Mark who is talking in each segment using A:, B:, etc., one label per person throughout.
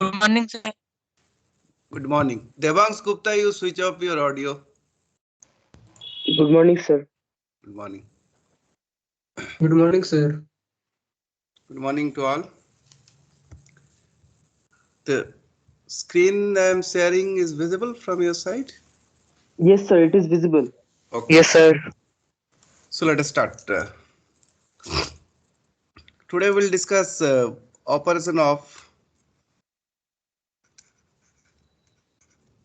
A: Good morning, sir.
B: Good morning. Devansh Gupta, you switch off your audio.
C: Good morning, sir.
B: Good morning.
D: Good morning, sir.
B: Good morning to all. The screen I am sharing is visible from your side?
C: Yes, sir, it is visible.
B: Okay.
A: Yes, sir.
B: So let us start. Today we'll discuss operation of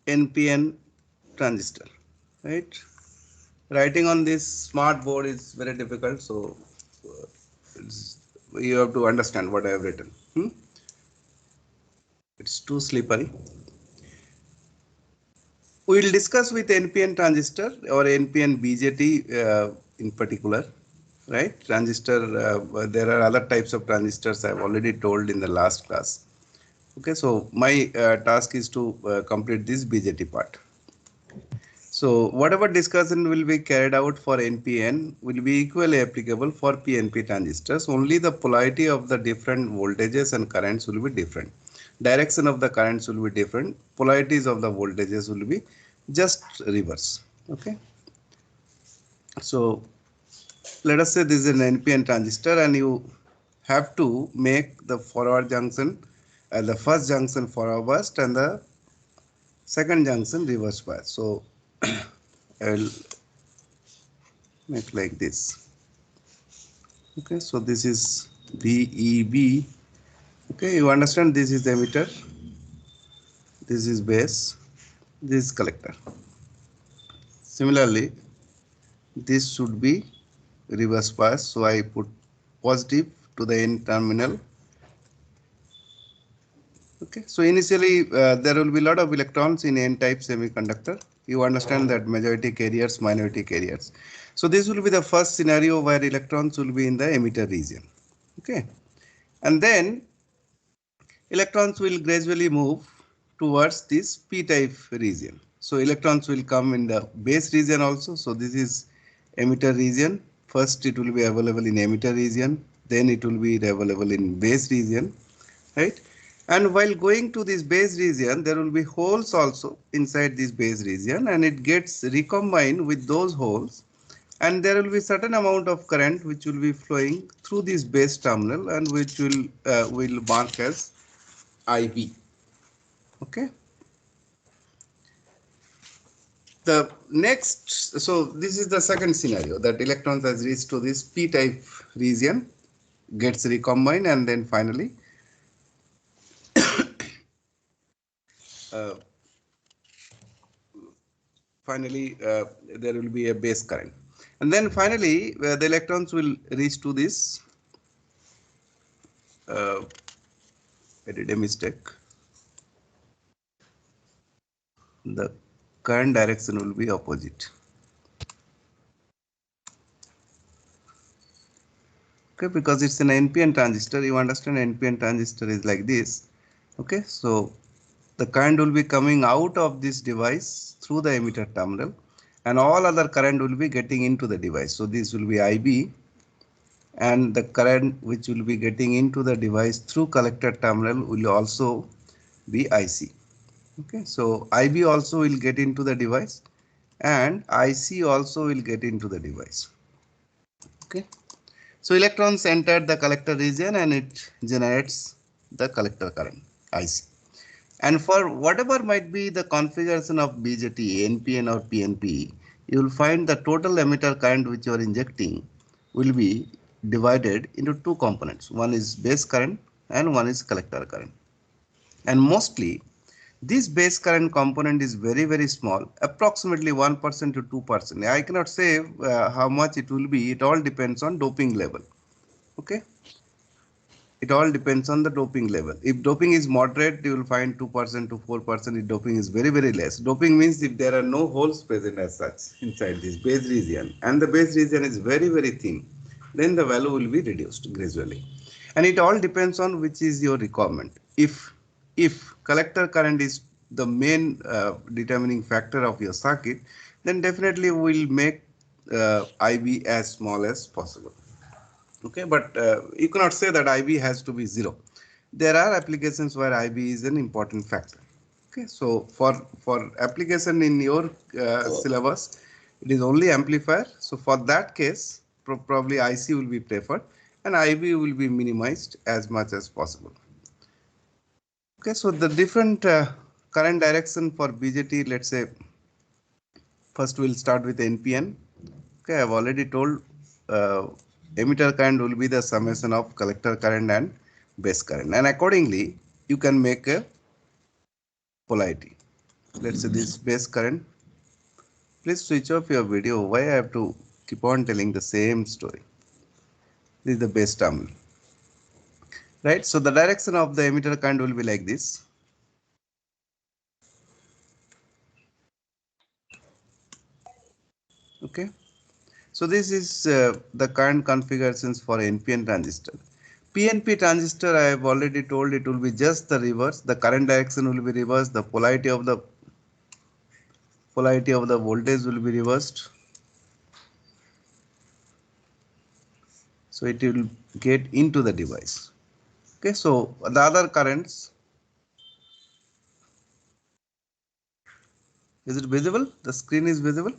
B: Npn transistor. Right? Writing on this smart board is very difficult, so you have to understand what I have written. It's too slippery. We will discuss with NPN transistor or NPN BJT in particular, right? Transistor, there are other types of transistors I have already told in the last class. Okay, so my task is to complete this BJT part. So whatever discussion will be carried out for NPN will be equally applicable for PNP transistors. Only the polarity of the different voltages and currents will be different. Direction of the currents will be different. Polarities of the voltages will be just reverse. Okay. So let us say this is an NPN transistor and you have to make the forward junction, the first junction forward bias and the second junction reverse bias. So I will make like this. Okay, so this is VEB. Okay, you understand this is the emitter, this is base, this is collector. Similarly, this should be reverse bias. So I put positive to the N terminal. Okay, so initially there will be a lot of electrons in N-type semiconductor. You understand that majority carriers, minority carriers. So this will be the first scenario where electrons will be in the emitter region. Okay, and then electrons will gradually move towards this p-type region. So electrons will come in the base region also. So this is emitter region. First it will be available in emitter region, then it will be available in base region, right? And while going to this base region, there will be holes also inside this base region, and it gets recombined with those holes, and there will be certain amount of current which will be flowing through this base terminal and which will mark as IB. Okay. The next, so this is the second scenario that electrons has reached to this p-type region, gets recombined, and then uh, finally there will be a base current, and then finally the electrons will reach to this. I did a mistake. The current direction will be opposite. Okay, because it's an NPN transistor. You understand NPN transistor is like this. Okay, so the current will be coming out of this device through the emitter terminal, and all other current will be getting into the device. So this will be IB, and the current which will be getting into the device through collector terminal will also be IC. Okay, so IB also will get into the device and IC also will get into the device. Okay, so electrons enter the collector region and it generates the collector current IC. And for whatever might be the configuration of BJT, NPN or PNP, you will find the total emitter current which you are injecting will be divided into two components. One is base current and one is collector current. And mostly this base current component is very small, approximately 1% to 2%. I cannot say how much it will be. It all depends on doping level. Okay. It all depends on the doping level. If doping is moderate, you will find 2% to 4%. If doping is very less. Doping means if there are no holes present as such inside this base region and the base region is very thin, then the value will be reduced gradually. And it all depends on which is your requirement. If collector current is the main determining factor of your circuit, then definitely we will make IB as small as possible. Okay, but you cannot say that IB has to be 0. there are applications where IB is an important factor. Okay, so for application in your syllabus, it is only amplifier. So for that case, probably IC will be preferred and IB will be minimized as much as possible. Okay, so the different current direction for BJT, let's say first we'll start with NPN. Okay, I've already told emitter current will be the summation of collector current and base current, and accordingly you can make a polarity. Let's say this base current. Please switch off your video. Why I have to keep on telling the same story? This is the base terminal, right? So the direction of the emitter current will be like this. Okay. So this is the current configurations for NPN transistor. PNP transistor, I have already told it will be just the reverse. The current direction will be reversed. The polarity of the voltage will be reversed. So it will get into the device. Okay, so the other currents, is it visible? The screen is visible.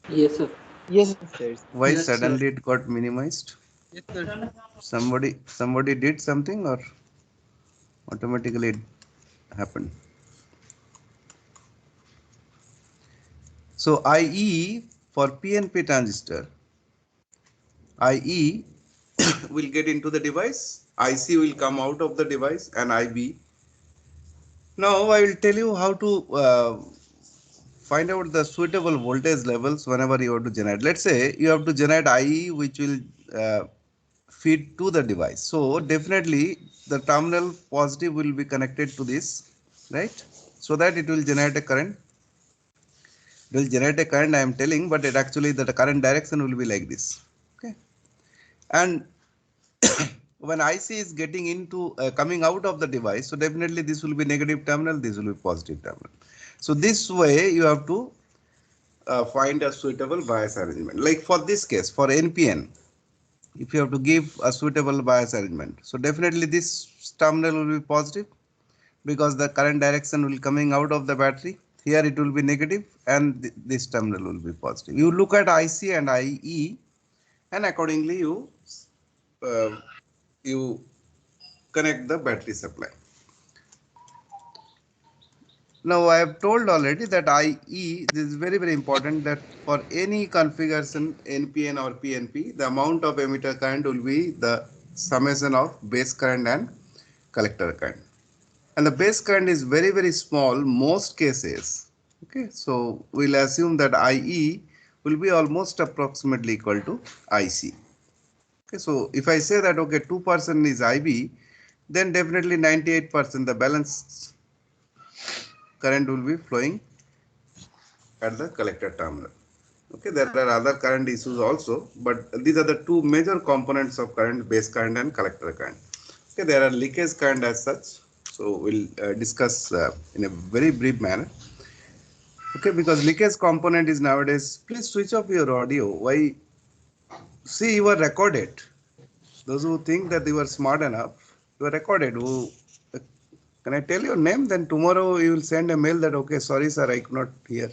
D: Yes, sir.
C: Yes, sir.
B: Why
D: Yes, sir.
B: suddenly it got minimized?
D: Yes, sir.
B: Somebody did something or automatically it happened? So IE for PNP transistor, IE will get into the device, IC will come out of the device, and IB. Now I will tell you how to find out the suitable voltage levels whenever you have to generate. Let's say you have to generate IE which will feed to the device. So definitely the terminal positive will be connected to this, right? So that it will generate a current. It will generate a current, I am telling, but it actually the current direction will be like this. Okay. And when IC is getting into coming out of the device, so definitely this will be negative terminal, this will be positive terminal. So this way you have to find a suitable bias arrangement. Like for this case, for NPN, if you have to give a suitable bias arrangement, so definitely this terminal will be positive because the current direction will coming out of the battery. Here it will be negative and this terminal will be positive. You look at IC and IE and accordingly uh, you connect the battery supply. Now I have told already that IE, this is very important, that for any configuration NPN or PNP, the amount of emitter current will be the summation of base current and collector current. And the base current is very small most cases. Okay, so we'll assume that IE will be almost approximately equal to IC. Okay, so if I say that okay 2% is IB, then definitely 98% the balance current will be flowing at the collector terminal. Okay, there are other current issues also, but these are the two major components of current: base current and collector current. Okay, there are leakage current as such, so we'll discuss in a very brief manner. Okay, because leakage component is nowadays, please switch off your audio. Why? See, you are recorded. Those who think that you are smart enough, you are recorded. Who, can I tell your name? Then tomorrow you will send a mail that okay, sorry sir, I could not hear.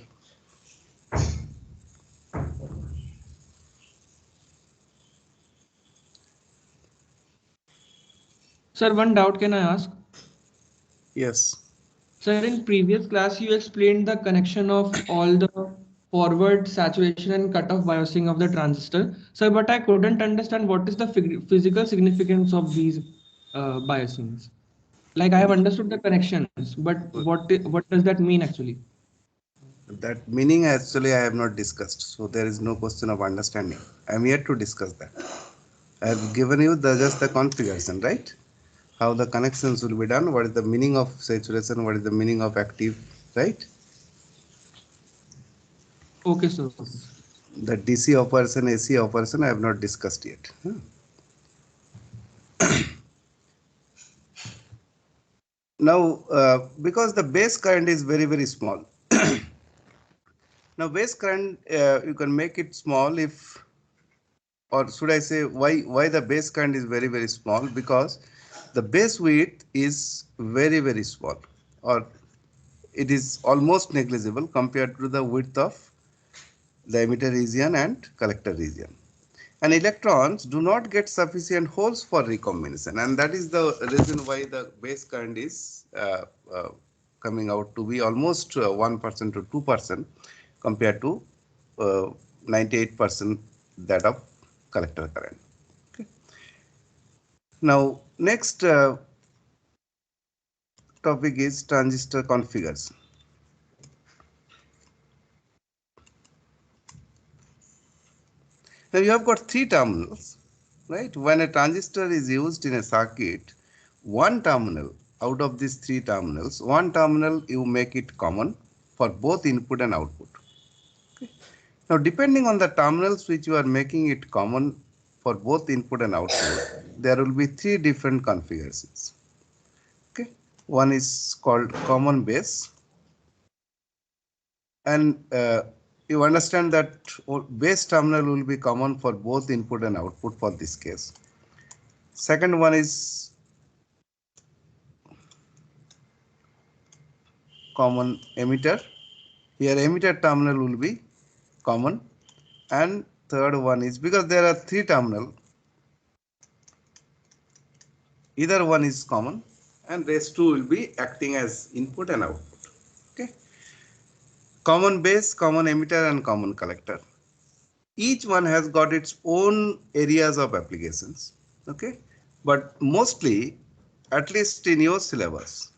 D: Sir, one doubt can I ask?
B: Yes.
D: Sir, in previous class, you explained the connection of all the forward saturation and cutoff biasing of the transistor. Sir, but I couldn't understand what is the physical significance of these biasings. Like I have understood the connections, but what does that mean actually?
B: That meaning actually I have not discussed. So there is no question of understanding. I am yet to discuss that. I have given you just the configuration, right? How the connections will be done, what is the meaning of saturation, what is the meaning of active, right?
D: Okay, sir. Okay, sir.
B: The DC operation, AC operation I have not discussed yet. Now, because the base current is very small. Now, base current, you can make it small if, or should I say why the base current is very small? Because the base width is very, very small, or it is almost negligible compared to the width of the emitter region and collector region. And electrons do not get sufficient holes for recombination, and that is the reason why the base current is coming out to be almost 1% to 2% compared to 98% that of collector current. Okay. Now, next topic is transistor configures. Now, you have got three terminals, right? When a transistor is used in a circuit, one terminal out of these three terminals, one terminal you make it common for both input and output. Okay. Now, depending on the terminals which you are making it common for both input and output, there will be three different configurations. Okay. One is called common base, and you understand that base terminal will be common for both input and output for this case. Second one is common emitter. Here emitter terminal will be common, and third one is, because there are three terminal, either one is common and rest two will be acting as input and output. Okay. Common base, common emitter, and common collector. Each one has got its own areas of applications. Okay. But mostly, at least in your syllabus,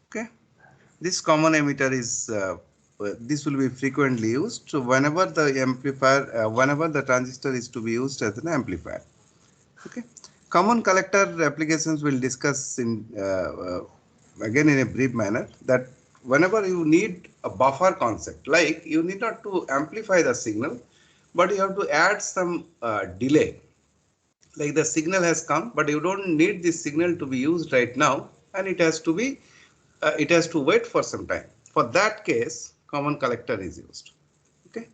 B: okay, this common emitter is this will be frequently used whenever the amplifier, whenever the transistor is to be used as an amplifier. Okay. Common collector applications we'll discuss in again in a brief manner, that whenever you need a buffer concept, like you need not to amplify the signal, but you have to add some delay. Like the signal has come, but you don't need this signal to be used right now, and it has to be it has to wait for some time. For that case, common collector is used. Okay.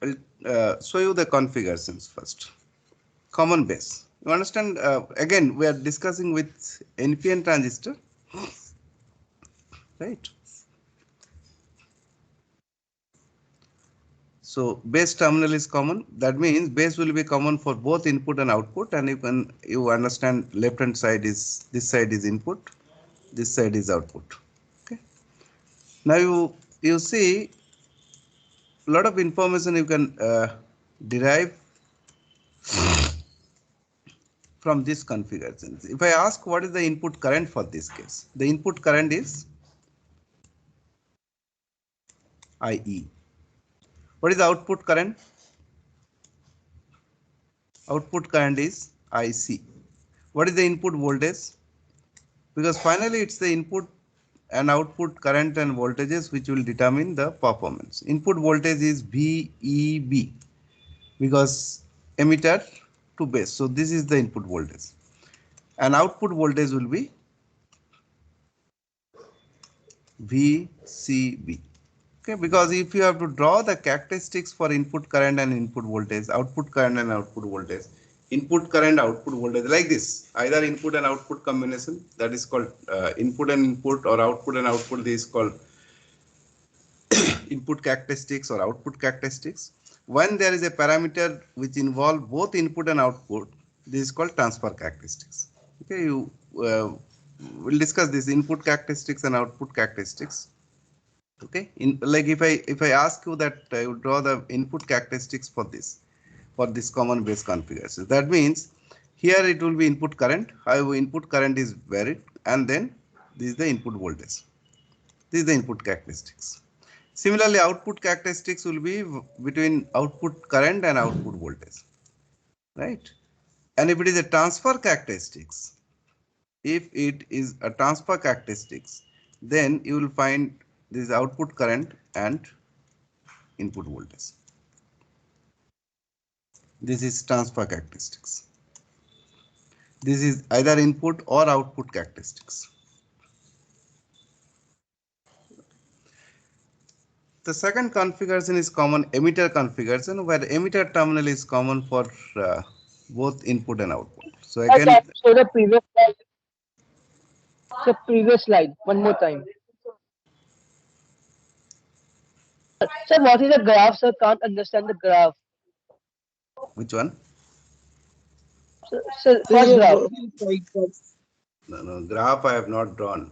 B: I'll show you the configurations first. Common base. You understand? Again, we are discussing with NPN transistor, right? So base terminal is common. That means base will be common for both input and output, and you understand left hand side is, this side is input, this side is output. Okay. Now you see a lot of information you can derive from this configuration. If I ask what is the input current for this case, the input current is IE. What is the output current? Output current is IC. What is the input voltage? Because finally it's the input and output current and voltages which will determine the performance. Input voltage is VEB, because emitter to base. So this is the input voltage, and output voltage will be VCB. Okay, because if you have to draw the characteristics for input current and input voltage, output current and output voltage, input current, output voltage, like this, either input and output combination, that is called input and input, or output and output, this is called input characteristics or output characteristics. When there is a parameter which involve both input and output, this is called transfer characteristics. Okay, you will discuss this input characteristics and output characteristics. Okay, like if I ask you that you draw the input characteristics for this common base configuration, that means here it will be input current. How input current is varied, and then this is the input voltage. This is the input characteristics. Similarly, output characteristics will be between output current and output voltage, right? And if it is a transfer characteristics, if it is a transfer characteristics, then you will find this output current and input voltage. This is transfer characteristics. This is either input or output characteristics. The second configuration is common emitter configuration, where emitter terminal is common for both input and output. So
C: Sir,
B: again,
C: can you show the previous slide? The previous slide, one more time. Sir, what is the graph? Sir, can't understand the graph.
B: which one?
C: Sir,
A: So
C: first
A: you have
C: graph.
A: drawn right.
B: No, graph I have not drawn.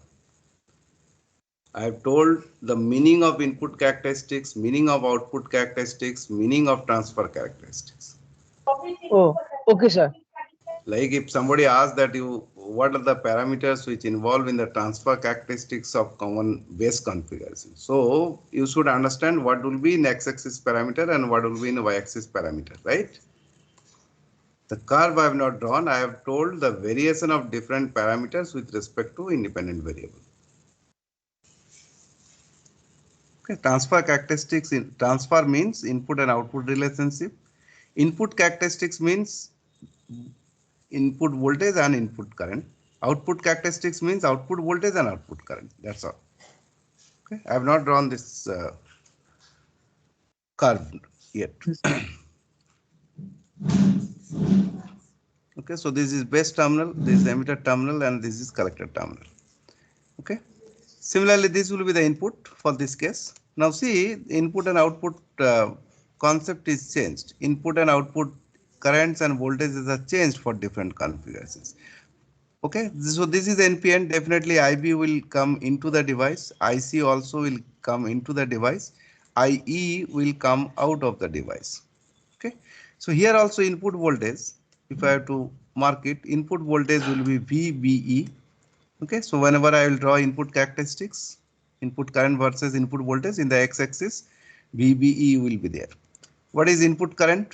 B: I have told the meaning of input characteristics, meaning of output characteristics, meaning of transfer characteristics.
C: Oh, okay, sir.
B: Like if somebody asks that what are the parameters which involve in the transfer characteristics of common base configuration. So you should understand what will be in x-axis parameter and what will be in y-axis parameter, right? The curve I have not drawn. I have told the variation of different parameters with respect to independent variable. Okay, transfer characteristics in transfer means input and output relationship. Input characteristics means input voltage and input current. Output characteristics means output voltage and output current. That's all. Okay, I have not drawn this curve yet. Okay, so this is base terminal, this is emitter terminal, and this is collector terminal. Okay. Similarly, this will be the input for this case. Now see, input and output concept is changed. Input and output currents and voltages are changed for different configurations. Okay, so this is NPN. Definitely IB will come into the device. IC also will come into the device. IE will come out of the device. Okay, so here also input voltage, if I have to mark it, input voltage will be VBE. Okay, so whenever I will draw input characteristics, input current versus input voltage in the x-axis, VBE will be there. What is input current?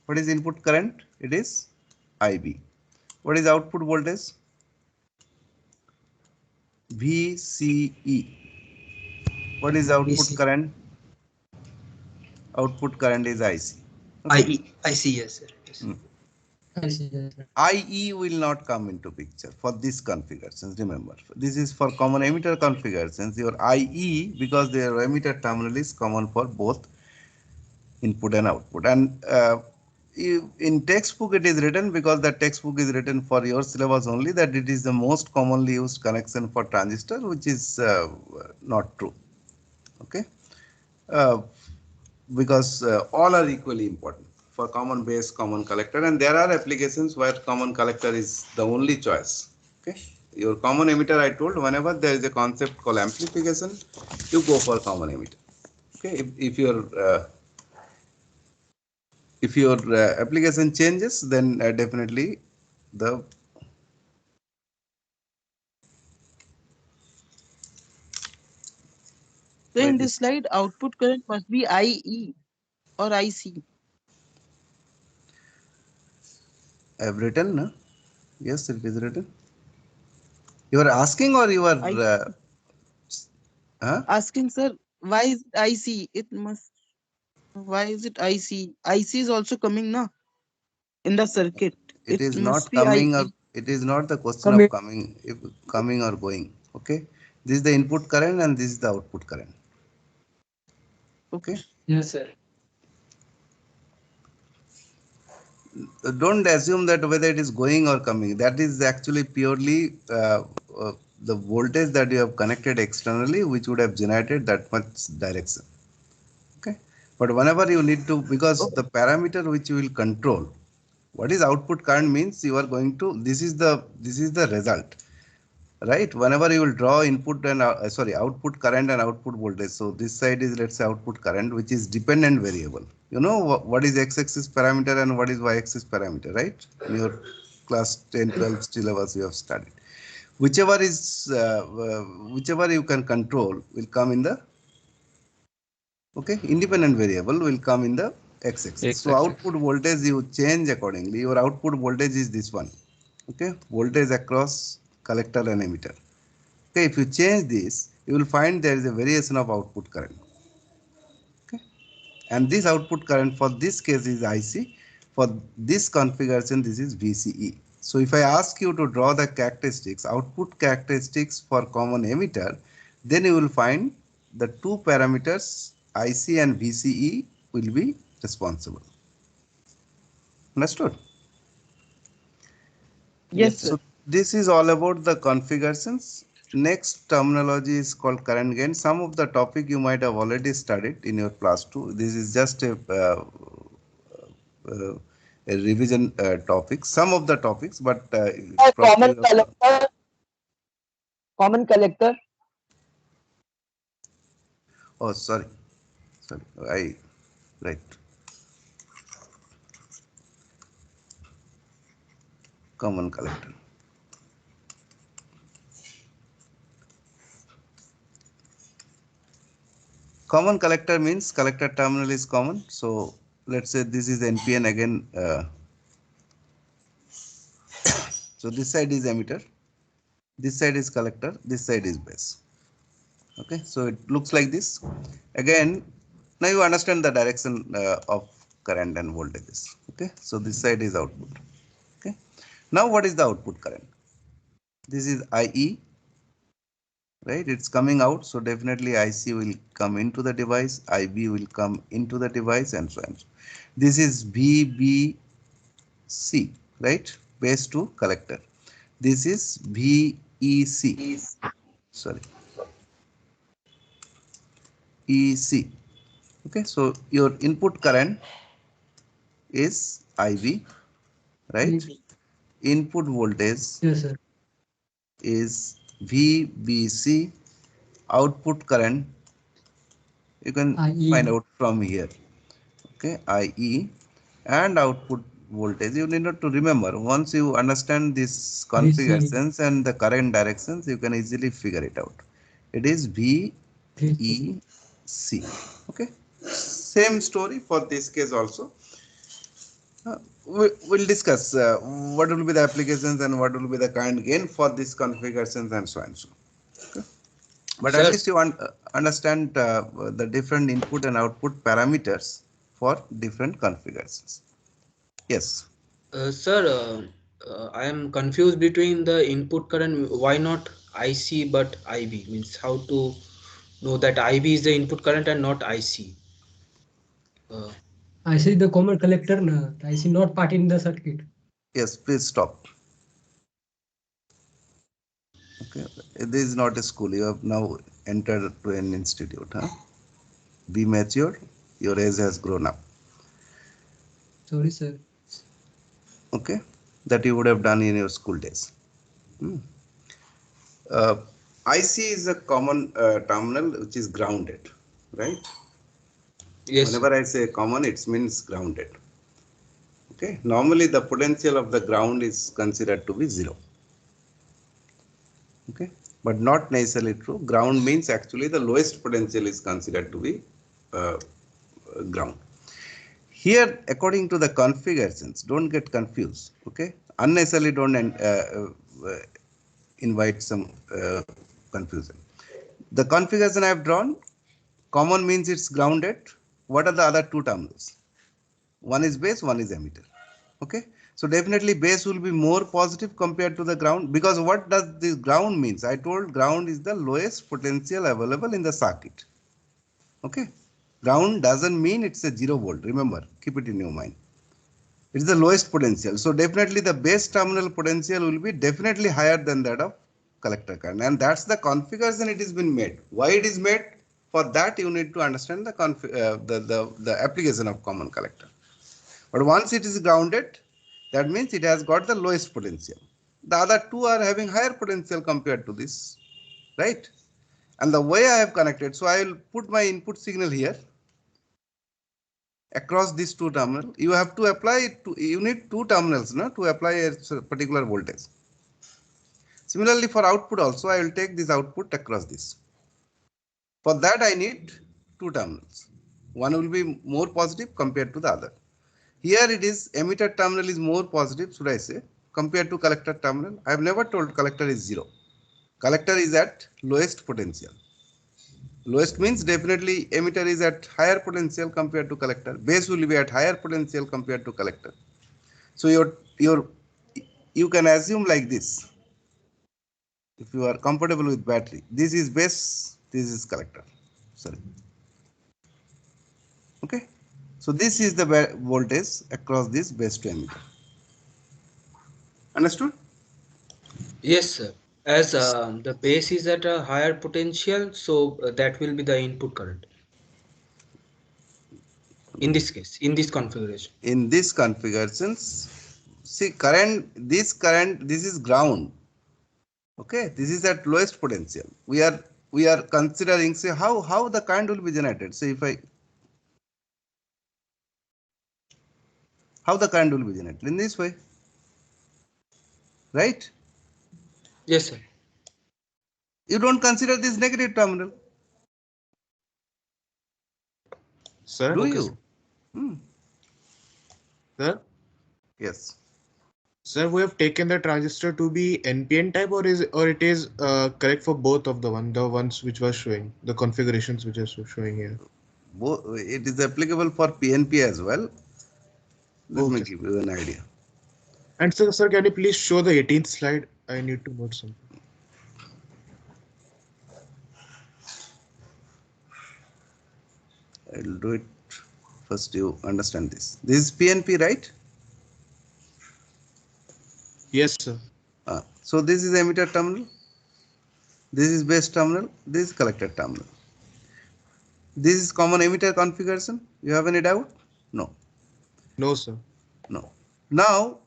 B: What is input current? It is IB. What is output voltage? VCE. What is output
A: VC.
B: current? Output current is IC. Okay.
A: I see, yes, sir. Yes.
B: Mm.
D: I see. Yes, sir.
B: IE will not come into picture for this configurations. Remember, this is for common emitter configurations. Your IE, because their emitter terminal is common for both input and output. And in textbook it is written, because the textbook is written for your syllabus only, that it is the most commonly used connection for transistor, which is not true. Okay. Uh, because all are equally important for common base, common collector, and there are applications where common collector is the only choice. Okay, your common emitter, I told, whenever there is a concept called amplification, you go for common emitter. Okay, if your application changes, then definitely the
A: So
B: why
A: in
B: this
A: this slide, output current must be IE or IC.
B: I have written, no? Yes, it is written. You are asking or you are
A: I
B: huh?
A: asking, sir, why is it IC? It must. Why is it IC? IC is also coming now in the circuit.
B: It
A: It
B: is
A: must
B: not
A: be
B: coming, or
A: IE.
B: it is not the question of
D: Coming.
B: coming, if coming or going. Okay, this is the input current and this is the output current. Okay,
A: Okay.
D: Yes, sir.
B: don't assume that whether it is going or coming, that is actually purely the voltage that you have connected externally, which would have generated that much direction. Okay, but whenever you need to, because
A: Okay.
B: the parameter which you will control, what is output current means, you are going to, this is the result, right? Whenever you will draw input and output current and output voltage. So this side is, let's say, output current, which is dependent variable. You know what is x-axis parameter and what is y-axis parameter, right? In your class 10 12 syllabus you have studied. Whichever is whichever you can control will come in the, okay, independent variable will come in the x-axis. So
D: X-axis.
B: output voltage you change accordingly. Your output voltage is this one. Okay, voltage across collector and emitter. Okay, if you change this, you will find there is a variation of output current. Okay, and this output current for this case is IC. For this configuration, this is VCE. So if I ask you to draw the characteristics, output characteristics for common emitter, then you will find the two parameters IC and VCE will be responsible. Understood?
A: Yes,
C: Yes,
A: sir.
B: So this is all about the configurations. Next terminology is called current gain. Some of the topic you might have already studied in your class 2. This is just uh, a revision topic. Some of the topics, but
C: common
B: probably.
C: collector, common collector.
B: Oh, sorry, sorry. I right. Common collector. Common collector means collector terminal is common. So let's say this is NPN again. So this side is emitter, this side is collector, this side is base. Okay, so it looks like this. Again, now you understand the direction of current and voltages. Okay, so this side is output. Okay, now what is the output current? This is IE, right? It's coming out, so definitely IC will come into the device, IB will come into the device, and so on. This is VBC, right? Base to collector. This is VEC, sorry, EC. Okay, so your input current is IB, right? Input voltage
E: Yes, sir.
B: is VBC. Output current you can find
E: IE.
B: out from here. Okay, IE and output voltage. You need not to remember. Once you understand these
E: VC.
B: configurations and the current directions, you can easily figure it out. It is VEC. Okay. Same story for this case also. We'll discuss what will be the applications and what will be the current gain for these configurations and so on. So, okay. But at
F: Sir,
B: least you understand the different input and output parameters for different configurations. Yes.
F: sir, I am confused between the input current. Why not IC but IB? Means how to know that IB is the input current and not IC? Uh,
E: I see the common collector. No, I see not part in the circuit.
B: Yes. Please stop. Okay. This is not a school. You have now entered to an institute. Huh? Be mature. Your age has grown up.
E: Sorry, sir.
B: Okay. That you would have done in your school days. Hmm. Uh, IC is a common terminal which is grounded, right?
F: yes, sir.
B: Whenever I say common, it means grounded. Okay. Normally, the potential of the ground is considered to be 0. Okay. But not necessarily true. Ground means actually the lowest potential is considered to be uh, ground. Here, according to the configurations, don't get confused. Okay. Unnecessarily don't invite some confusion. The configuration I have drawn, common means it's grounded. What are the other two terminals? One is base, one is emitter. Okay. So definitely base will be more positive compared to the ground, because what does this ground means? I told ground is the lowest potential available in the circuit. Okay. Ground doesn't mean it's a 0 volt. Remember, keep it in your mind. It's the lowest potential. So definitely the base terminal potential will be definitely higher than that of collector current. And that's the configuration it has been made. Why it is made? For that you need to understand the application of common collector. But once it is grounded, that means it has got the lowest potential. The other two are having higher potential compared to this, right? And the way I have connected, so I will put my input signal here across these two terminals. You have to apply it to, you need two terminals no, to apply a particular voltage. Similarly, for output also, I will take this output across this. For that, I need two terminals. One will be more positive compared to the other. Here it is emitter terminal is more positive, should I say, compared to collector terminal. I have never told collector is 0. Collector is at lowest potential. Lowest means definitely emitter is at higher potential compared to collector. Base will be at higher potential compared to collector. So your you can assume like this. If you are comfortable with battery, this is base, this is collector. Sorry. Okay. So this is the voltage across this base to emitter. Understood?
F: Yes, sir. As the base is at a higher potential, so that will be the input current in this case, in this configuration.
B: In this configurations, see current, this is ground. Okay, this is at lowest potential. We are considering, say, how the current will be generated. So if I, how the current will be generated in this way, right?
F: Yes, sir.
B: You don't consider this negative terminal,
G: Sir,
B: do
F: Okay,
B: you?
F: sir.
B: Hmm.
G: sir,
B: Yes.
G: sir, we have taken the transistor to be NPN type, or it is correct for both of the ones which was showing the configurations which are showing here.
B: It is applicable for PNP as well. Let me
G: Okay.
B: give you an idea.
G: And sir, can you please show the 18th slide? I need to note something.
B: I'll do it first. You understand this. This is PNP, right?
G: Yes, sir.
B: So this is emitter terminal. This is base terminal. This is collector terminal. This is common emitter configuration. You have any doubt? No.
G: No, sir.
B: No. Now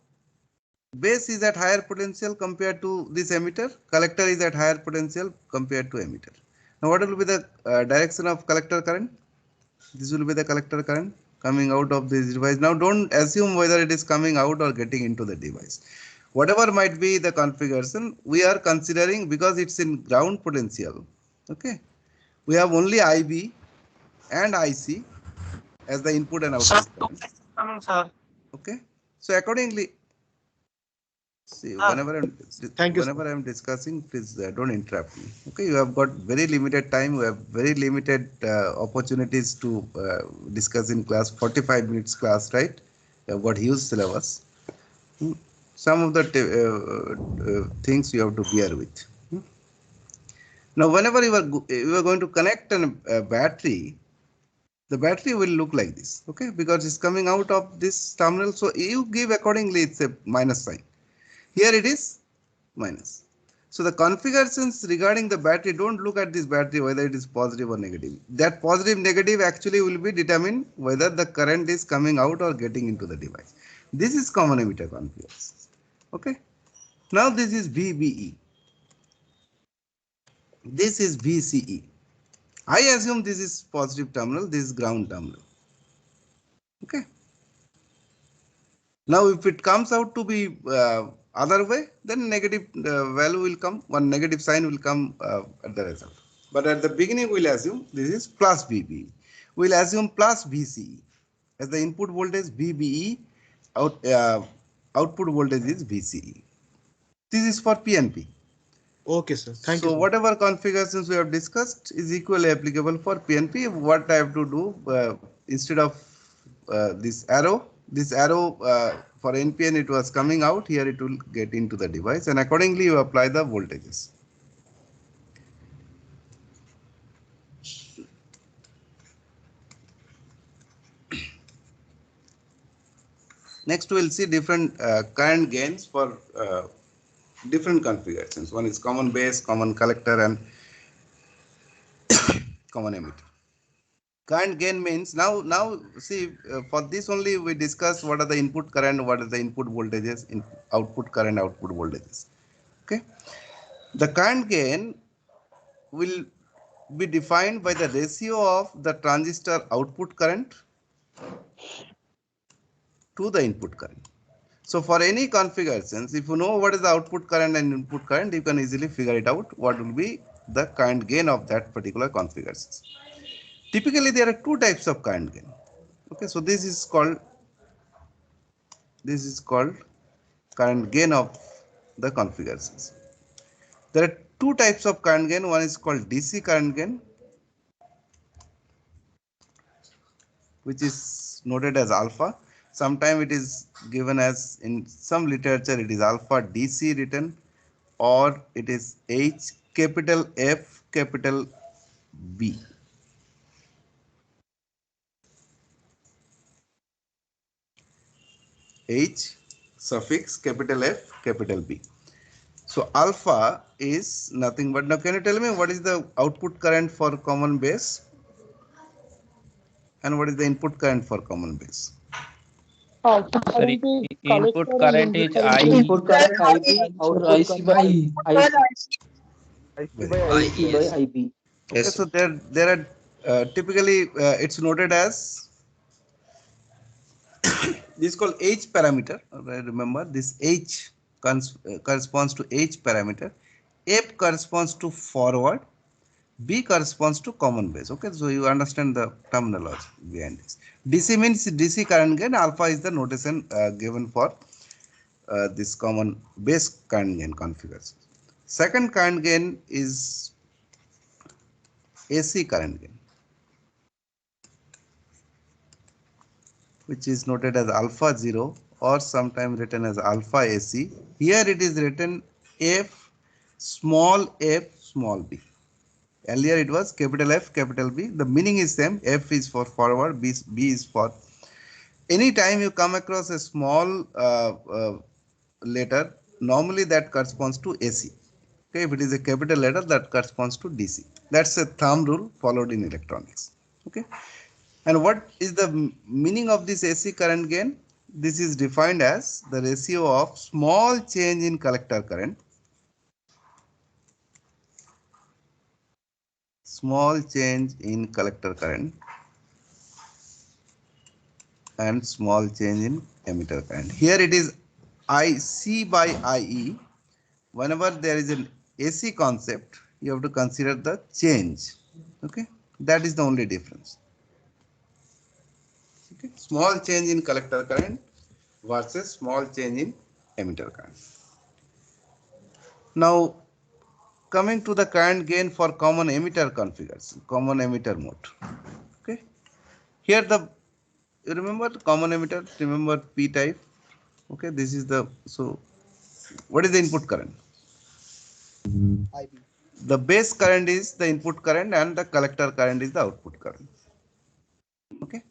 B: base is at higher potential compared to this emitter. Collector is at higher potential compared to emitter. Now what will be the direction of collector current? This will be the collector current coming out of this device. Now don't assume whether it is coming out or getting into the device. Whatever might be the configuration, we are considering, because it's in ground potential. Okay. We have only IB and IC as the input and output current. Okay. So accordingly, see,
G: Thank you, sir.
B: whenever I'm discussing, please don't interrupt me. Okay, you have got very limited time. We have very limited opportunities to discuss in class. 45 minutes class, right? You have got huge syllabus. Hmm. Some of the things you have to bear with. Hmm. Now, whenever you are going to connect a battery, the battery will look like this. Okay, because it's coming out of this terminal. So you give accordingly. It's a minus sign. Here it is minus. So the configurations regarding the battery, don't look at this battery whether it is positive or negative. That positive negative actually will be determined whether the current is coming out or getting into the device. This is common emitter configurations. Okay. Now this is VBE. This is VCE. I assume this is positive terminal, this is ground terminal. Okay. Now, if it comes out to be other way, then negative value will come, one negative sign will come at the result. But at the beginning, we'll assume this is plus VBE. We'll assume plus VCE. As the input voltage VBE, output voltage is VCE. This is for PNP.
G: Okay, sir. Thank you,
B: So
G: sir.
B: whatever configurations we have discussed is equally applicable for PNP. What I have to do, instead of this arrow for NPN, it was coming out, here it will get into the device, and accordingly you apply the voltages. Next we will see different current gains for different configurations. One is common base, common collector, and common emitter. Current gain means, now see, for this only we discuss what are the input current, what are the input voltages, in output current, output voltages. Okay, the current gain will be defined by the ratio of the transistor output current to the input current. So for any configurations, if you know what is the output current and input current, you can easily figure it out what will be the current gain of that particular configurations. Typically there are two types of current gain. Okay, so this is called current gain of the configurations. There are two types of current gain. One is called DC current gain, which is noted as alpha. Sometimes it is given as, in some literature, it is alpha DC written, or it is H capital F capital B. H suffix capital F capital B. So alpha is nothing but, now can you tell me what is the output current for common base and what is the input current for common base?
C: Output
H: Sir,
C: current is
H: input
C: collector and
H: current
C: input
H: is
C: current is
H: I.
F: Input current IB,
C: output
F: IC
C: current
F: by
E: I.
F: IC.
C: IC
B: Very
C: by
B: good.
C: IC by
F: Yes.
C: IB.
B: Okay,
F: Yes,
B: so
F: sir.
B: there are typically it's noted as this is called H parameter. Remember this H corresponds to H parameter. F corresponds to forward. B corresponds to common base. Okay, so you understand the terminology behind this. DC means DC current gain. Alpha is the notation given for this common base current gain configuration. Second current gain is AC current gain, which is noted as alpha 0 or sometimes written as alpha AC. Here it is written f small b. Earlier it was capital F capital B. The meaning is same. F is for forward, B is for. Anytime you come across a small letter, normally that corresponds to AC. Okay, if it is a capital letter, that corresponds to DC. That's a thumb rule followed in electronics. Okay. And what is the meaning of this AC current gain? This is defined as the ratio of small change in collector current, small change in collector current, and small change in emitter current. Here it is IC by IE. Whenever there is an AC concept, you have to consider the change. Okay, that is the only difference. Okay, small change in collector current versus small change in emitter current. Now, coming to the current gain for common emitter configures, common emitter mode. Okay, here the you remember the common emitter. Remember P type. Okay, this is the so. What is the input current?
A: IB.
B: The base current is the input current and the collector current is the output current. Okay.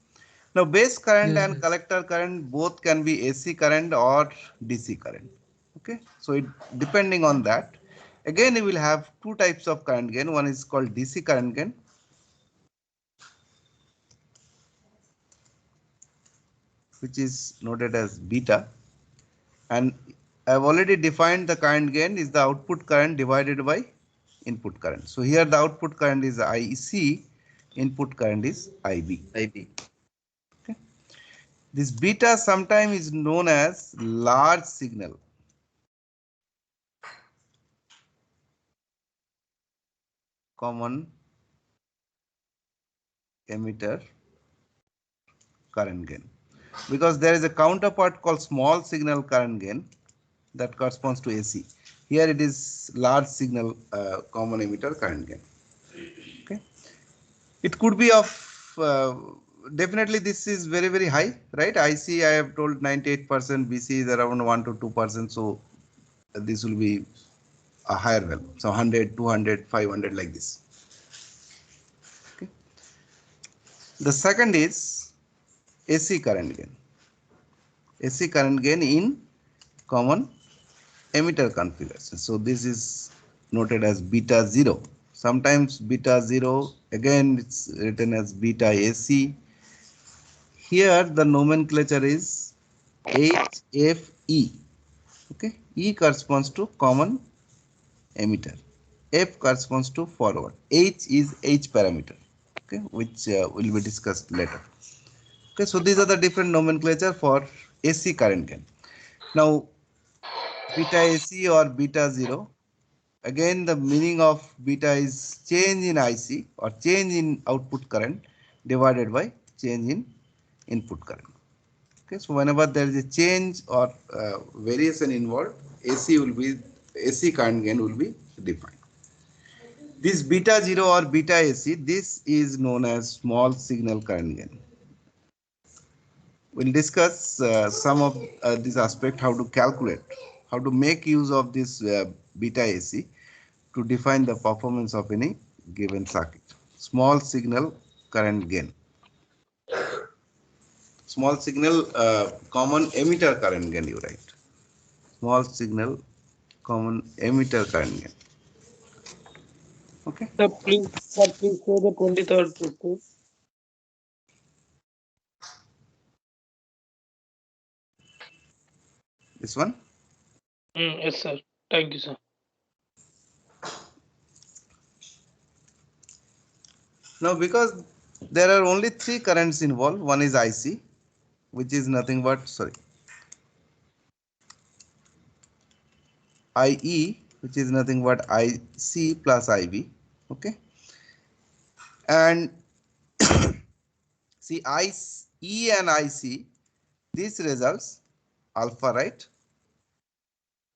B: Now base current
E: Yes,
B: and
E: yes.
B: collector current both can be AC current or DC current. Okay. So it depending on that. Again, you will have two types of current gain. One is called DC current gain, which is noted as beta. And I've already defined the current gain is the output current divided by input current. So here the output current is IC, input current is IB. Okay. This beta sometimes is known as large signal. Common emitter current gain, because there is a counterpart called small signal current gain that corresponds to AC. Here it is large signal common emitter current gain. Okay, it could be of definitely this is very high, right? IC I have told 98%, BC is around 1 to 2%, so this will be a higher value. So 100, 200, 500 like this. Okay. The second is AC current gain. AC current gain in common emitter configuration. So this is noted as beta 0. Sometimes beta 0, again it's written as beta AC. Here the nomenclature is HFE. Okay, E corresponds to common emitter. F corresponds to forward. H is H parameter. Okay, which will be discussed later. Okay, so these are the different nomenclature for AC current gain. Now, beta AC or beta 0. Again, the meaning of beta is change in IC or change in output current divided by change in input current. Okay, so whenever there is a change or variation involved, AC current gain will be defined. This beta 0 or beta AC, this is known as small signal current gain. We'll discuss some of this aspect, how to calculate, how to make use of this beta AC to define the performance of any given circuit. Small signal current gain. Small signal common emitter current gain, you write. Small signal common emitter current gain. Okay.
C: Sir, please show the 23rd picture.
B: This one.
C: Yes, sir. Thank you, sir.
B: Now, because there are only three currents involved, one is IC, which is nothing but, sorry, IE, which is nothing but IC plus IB. Okay. And see, E and IC, these results alpha, right?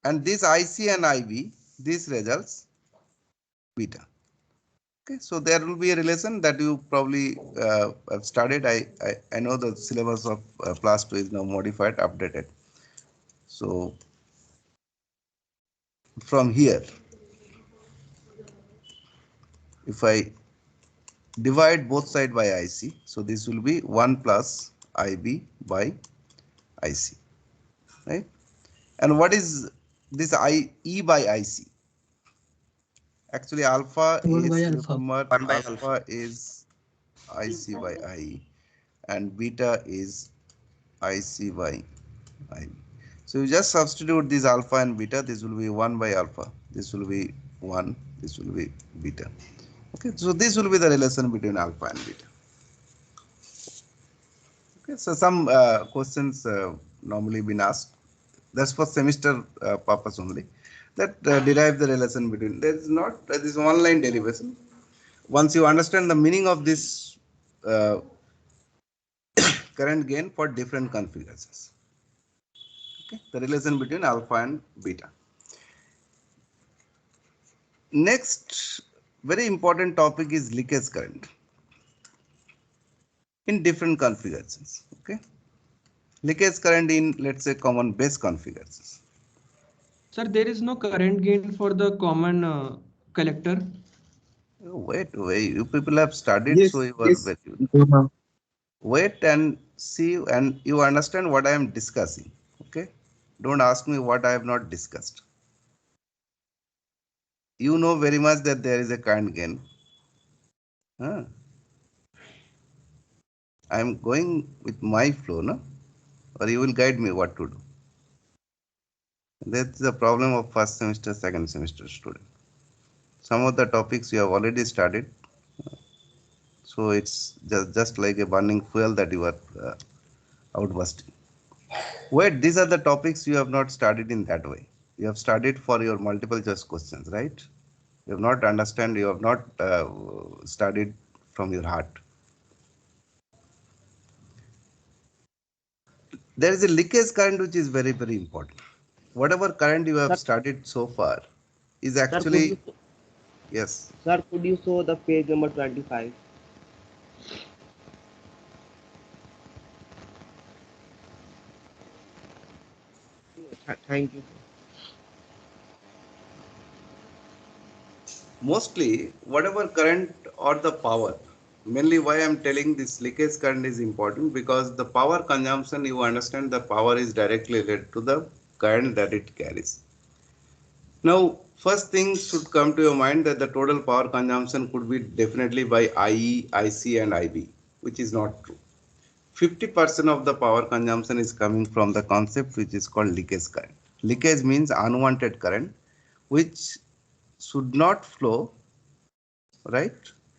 B: And this IC and IB, these results beta. Okay, so there will be a relation that you probably have studied. I know the syllabus of class 2 is now modified, updated. So from here, if I divide both sides by IC, so this will be 1 plus IB by IC, right? And what is this E by IC? Actually, alpha
E: 1 by
B: is,
E: alpha.
B: remember,
F: 1 by alpha.
B: alpha is IC by IE, and beta is IC by IB. So you just substitute this alpha and beta. This will be 1 by alpha. This will be 1. This will be beta. Okay, so this will be the relation between alpha and beta. Okay, so some questions normally been asked. That's for semester purpose only. That derive the relation between. There is not this one-line derivation. Once you understand the meaning of this current gain for different configurations. Okay, the relation between alpha and beta. Next, very important topic is leakage current in different configurations. Okay, leakage current in, let's say, common base configurations.
D: Sir, there is no current gain for the common collector.
B: Wait, you people have studied,
A: Yes,
B: so you are
A: yes.
B: very.
A: Dona.
B: Wait and see, and you understand what I am discussing. Okay, don't ask me what I have not discussed. You know very much that there is a current gain. Huh? I am going with my flow, no? Or you will guide me what to do. That's the problem of first semester, second semester student. Some of the topics you have already studied, so it's just like a burning fuel that you are outbursting. Wait, these are the topics you have not studied in that way. You have studied for your multiple choice questions, right? You have not understand. You have not studied from your heart. There is a leakage current which is very important. Whatever current you have
H: Sir,
B: studied so far is
H: sir, could
B: actually,
H: you,
B: yes.
H: sir, could you show the page number 25? Thank you.
B: Mostly whatever current or the power, mainly why I am telling this leakage current is important, because the power consumption, you understand, the power is directly related to the current that it carries. Now, first thing should come to your mind that the total power consumption could be definitely by IE, IC and IB, which is not true. 50% of the power consumption is coming from the concept which is called leakage current. Leakage means unwanted current which should not flow, right,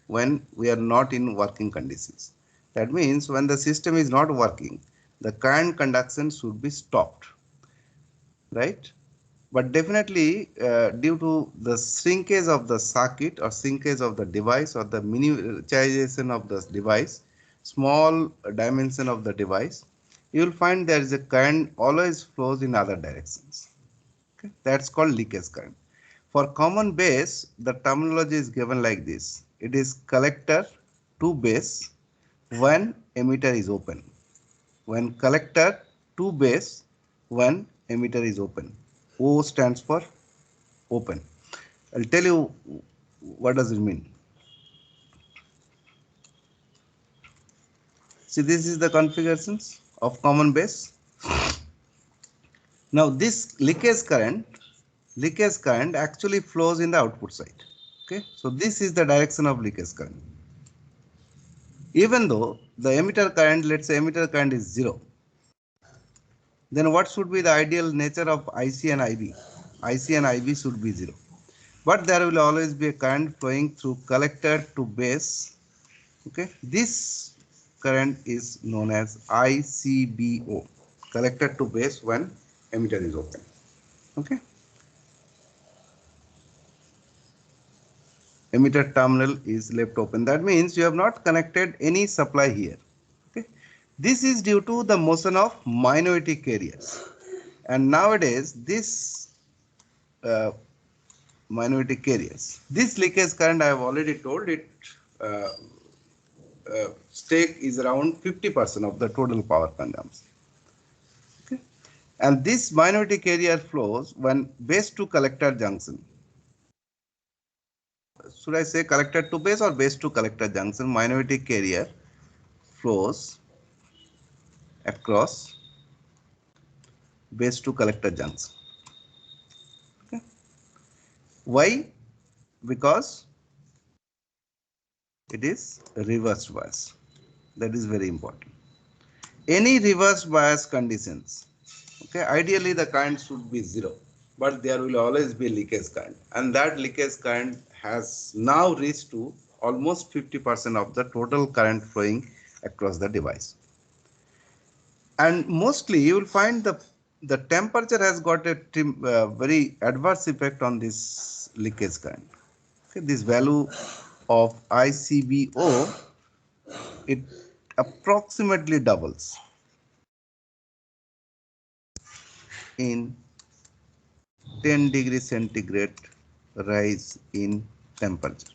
B: when we are not in working conditions. That means when the system is not working, the current conduction should be stopped, right? But definitely due to the shrinkage of the circuit or shrinkage of the device or the miniaturization of the device, small dimension of the device, you will find there is a current always flows in other directions. Okay? That's called leakage current. For common base, the terminology is given like this. It is collector to base when emitter is open. When collector to base when emitter is open. O stands for open. I'll tell you what does it mean. See, this is the configurations of common base. Now this leakage current leakage current actually flows in the output side. Okay, so this is the direction of leakage current. Even though the emitter current, let's say emitter current is 0, then what should be the ideal nature of IC and IB? IC and IB should be 0. But there will always be a current flowing through collector to base. Okay, this current is known as ICBO, collector to base when emitter is open. Okay, emitter terminal is left open. That means you have not connected any supply here. Okay, this is due to the motion of minority carriers, and nowadays this uh, minority carriers, this leakage current I have already told it. Stake is around 50% of the total power consumption. Okay. And this minority carrier flows when base to collector junction. Should I say collector to base or base to collector junction? Minority carrier flows across base to collector junction. Okay. Why? Because it is reverse bias. That is very important. Any reverse bias conditions, okay, ideally the current should be 0, but there will always be leakage current, and that leakage current has now reached to almost 50% of the total current flowing across the device. And mostly you will find the temperature has got a very adverse effect on this leakage current. Okay, this value of ICBO, it approximately doubles in 10 degree centigrade rise in temperature.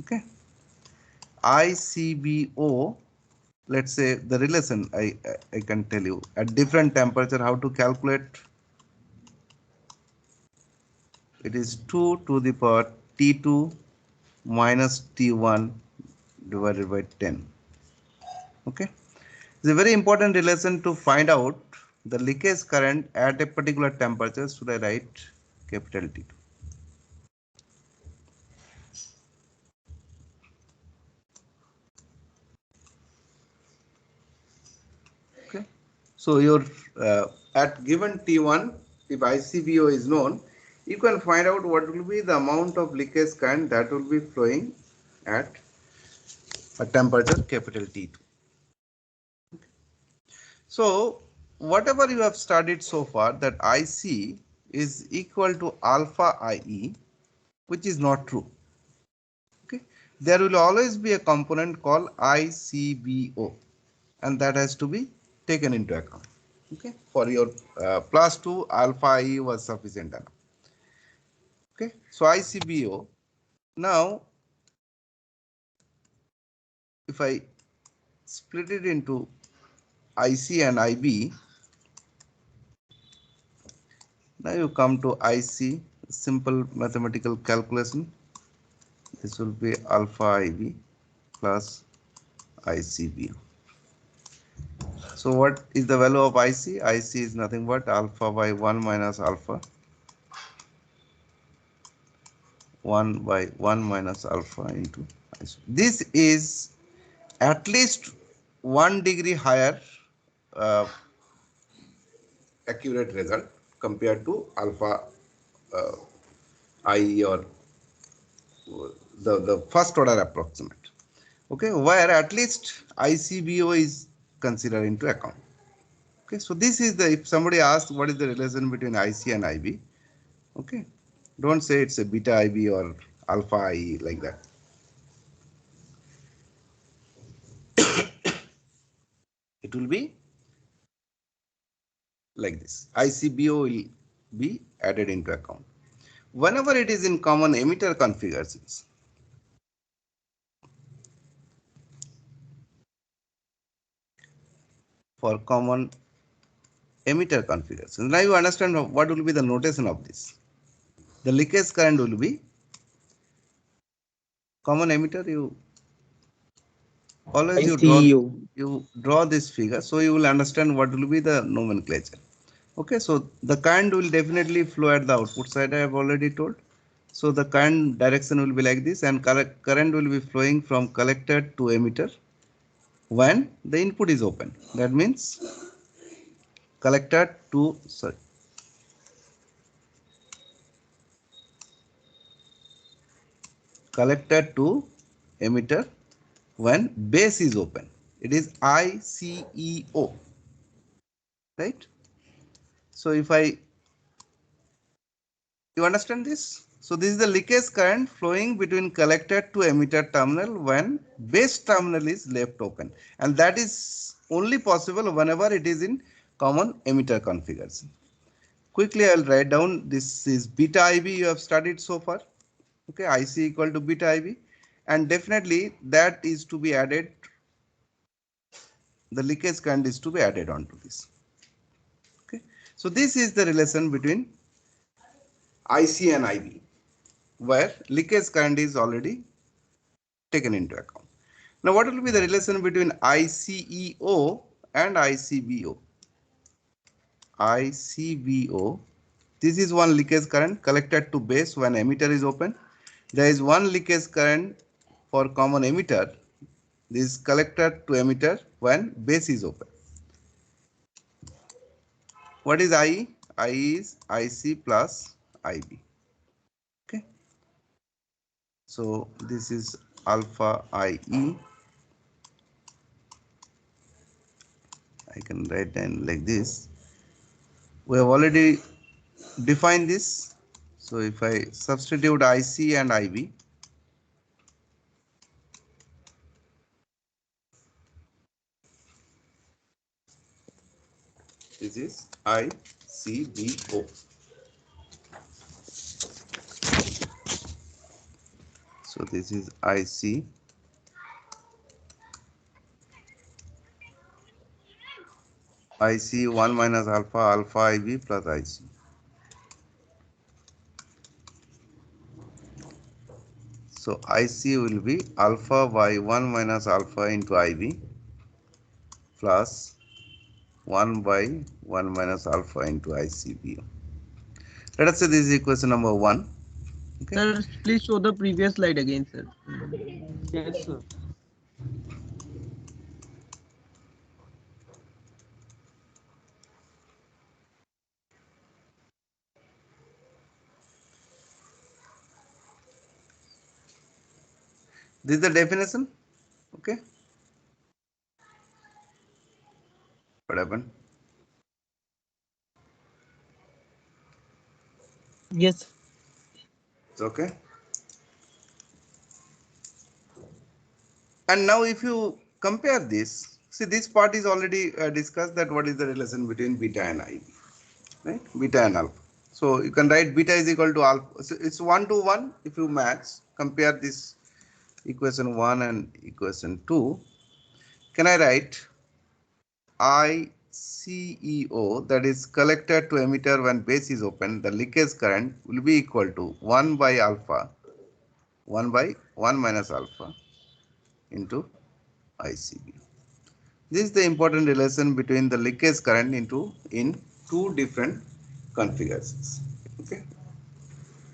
B: Okay, ICBO, let's say the relation I can tell you at different temperature how to calculate. It is 2 to the power T2 minus T1 divided by 10. Okay, it's a very important relation to find out the leakage current at a particular temperature. Should I write capital T2? Okay, so your at given T1, if ICBO is known, you can find out what will be the amount of leakage current that will be flowing at a temperature capital T2. So whatever you have studied so far, that IC is equal to alpha IE, which is not true. Okay, there will always be a component called ICBO, and that has to be taken into account. Okay, for your plus 2 alpha IE was sufficient enough. Okay, so ICBO. Now if I split it into IC and IB, now you come to IC, simple mathematical calculation. This will be alpha IB plus ICBO. So what is the value of IC? IC is nothing but alpha by 1 minus alpha, 1 by 1 minus alpha into IC. This is at least 1 degree higher accurate result compared to alpha IE or the first order approximate. Okay, where at least ICBO is considered into account. Okay, so this is the, if somebody asks what is the relation between IC and IB, okay, don't say it's a beta IB or alpha IE like that. It will be like this. ICBO will be added into account. Whenever it is in common emitter configurations, for common emitter configurations, now you understand what will be the notation of this. The leakage current will be common emitter. You always
F: I see you.
B: you draw this figure, so you will understand what will be the nomenclature. Okay, so the current will definitely flow at the output side, I have already told. So the current direction will be like this, and current will be flowing from collector to emitter when the input is open. That means collector to, sorry, collector to emitter when base is open. It is ICEO, right? So if I, you understand this? So this is the leakage current flowing between collector to emitter terminal when base terminal is left open, and that is only possible whenever it is in common emitter configuration. Quickly I will write down, this is beta IB you have studied so far. Okay, IC equal to beta IB, and definitely that is to be added, the leakage current is to be added onto this. Okay, so this is the relation between IC and IB, where leakage current is already taken into account. Now what will be the relation between ICEO and ICBO? ICBO, this is one leakage current collected to base when emitter is open. There is one leakage current for common emitter. This is collector to emitter when base is open. What is IE? IE is IC plus IB. Okay. So this is alpha IE. I can write down like this. We have already defined this. So if I substitute IC and IB, this is ICBO. So this is IC, IC 1 minus alpha, alpha IB plus IC. So IC will be alpha by 1 minus alpha into IB plus 1 by 1 minus alpha into ICBO. Let us say this is equation number 1. Okay.
A: Sir, please show the previous slide again, sir.
D: Yes, sir.
B: This is the definition. Okay. What happened?
A: Yes.
B: It's okay. And now if you compare this, see this part is already discussed, that what is the relation between beta and IB, right? Beta and alpha. So you can write beta is equal to alpha. So it's 1 to 1 if you match, compare this equation 1 and equation 2. Can I write ICEO, that is collector to emitter when base is open, the leakage current will be equal to 1 by alpha, 1 by 1 minus alpha into ICB. This is the important relation between the leakage current in two different configurations. Okay,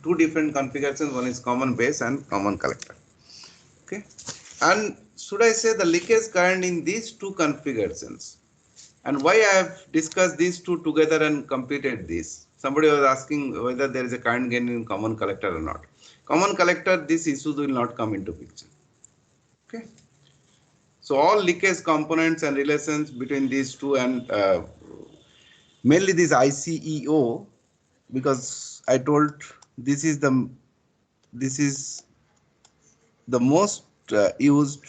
B: two different configurations. One is common base and common collector. Okay, and should I say the leakage current in these two configurations, and why I have discussed these two together and completed this? Somebody was asking whether there is a current gain in common collector or not. Common collector, these issues will not come into picture. Okay. So all leakage components and relations between these two, and mainly this ICEO, because I told this is the most used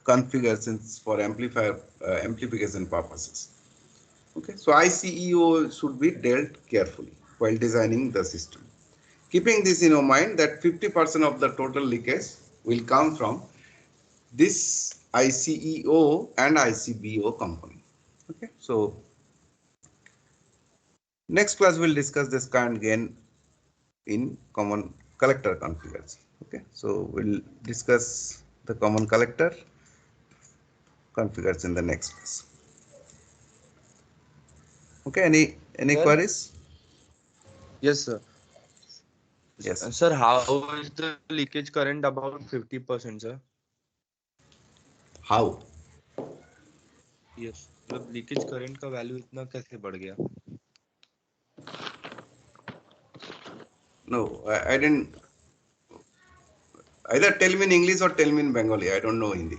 B: configurations for amplifier amplification purposes. Okay, so ICEO should be dealt carefully while designing the system. Keeping this in your mind that 50% of the total leakage will come from this ICEO and ICBO component. Okay, so next class we'll discuss this current gain in common collector configuration. Okay, so we'll discuss the common collector configuration in the next class. Okay, Any
I: Sir?
B: queries?
I: Yes, sir.
B: Yes.
I: Sir, how is the leakage current about 50%, sir?
B: How?
I: Yes. मतलब leakage current का value इतना कैसे बढ़ गया?
B: No, I didn't. Either tell me in English or tell me in Bengali. I don't know Hindi.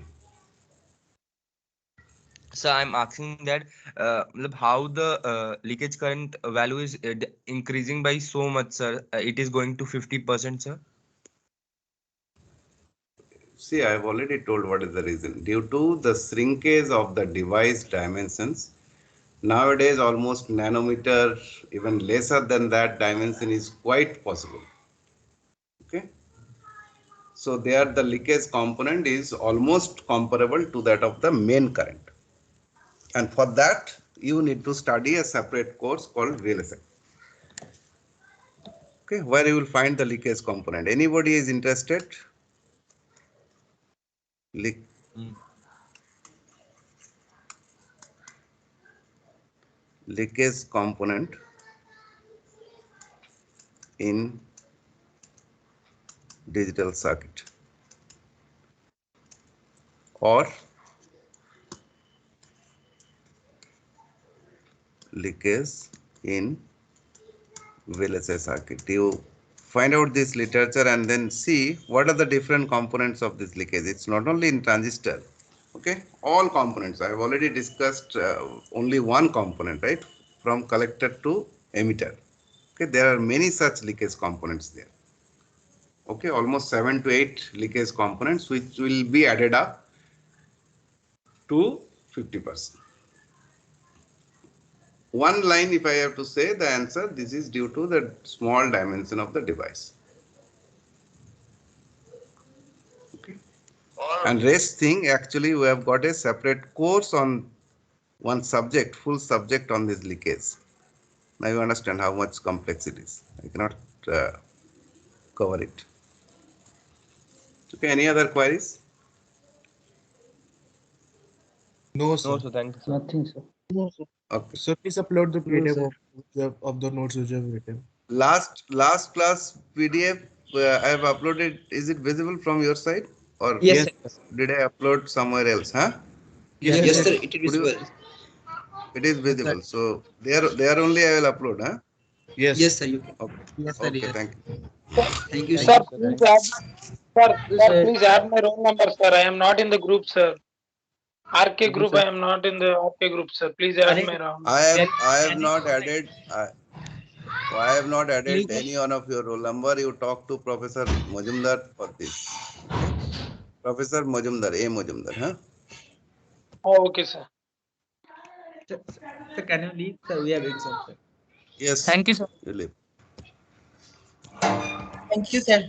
I: So I'm asking that मतलब how the leakage current value is increasing by so much, sir. It is going to 50%, sir.
B: See, I have already told what is the reason. Due to the shrinkage of the device dimensions, nowadays almost nanometer, even lesser than that dimension is quite possible. Okay. So there the leakage component is almost comparable to that of the main current. And for that, you need to study a separate course called VLSI. Okay, where you will find the leakage component. Anybody is interested?
I: Mm.
B: Leakage component in digital circuit or leakage in VLSI circuit. You find out this literature and then see what are the different components of this leakage. It's not only in transistor. Okay, all components. I have already discussed only one component, right? From collector to emitter. Okay, there are many such leakage components there. Okay, almost 7 to 8 leakage components which will be added up to 50%. One line, if I have to say the answer, this is due to the small dimension of the device. Okay. And rest thing, actually we have got a separate course on one subject, full subject on this leakage. Now you understand how much complex it is. I cannot cover it. Okay, any other queries?
G: No,
I: No,
G: sir.
I: so thank you, sir.
C: Nothing, sir.
H: No, sir.
B: Okay.
G: Sir, please upload the
E: No,
G: PDF
E: sir.
G: of the notes which you have written.
B: Last class PDF I have uploaded. Is it visible from your side or
F: Yes,
G: Yes.
F: sir.
B: did I upload somewhere else? Huh?
F: Yes,
C: Yes,
F: yes,
C: sir.
F: sir. It
B: Could
F: is
B: you?
F: well.
B: It is
F: Yes, sir.
B: visible. So there only I will upload. Huh?
G: Yes.
F: Yes, sir. You can.
B: Okay.
F: Yes, sir.
B: Okay.
F: Yes.
B: Thank you.
F: Thank you,
I: Thank
F: sir.
C: Sir,
I: you, sir.
C: please
I: Thank
C: add, sir,
E: Sir,
C: please add my roll number, sir. I am not in the group, sir. RK
F: Thank you,
C: group,
F: sir.
C: I am not in the RK group, sir. Please add my roll number.
B: I have not added. I have not added any one of your roll number. You talk to Professor Majumdar for this. Okay? Professor Majumdar, A Majumdar. Huh?
C: Oh, okay, sir.
F: Sir, can you leave? Sir, we have exam, sir.
B: Yes.
F: Thank you, sir.
B: You leave.
F: Thank you, sir.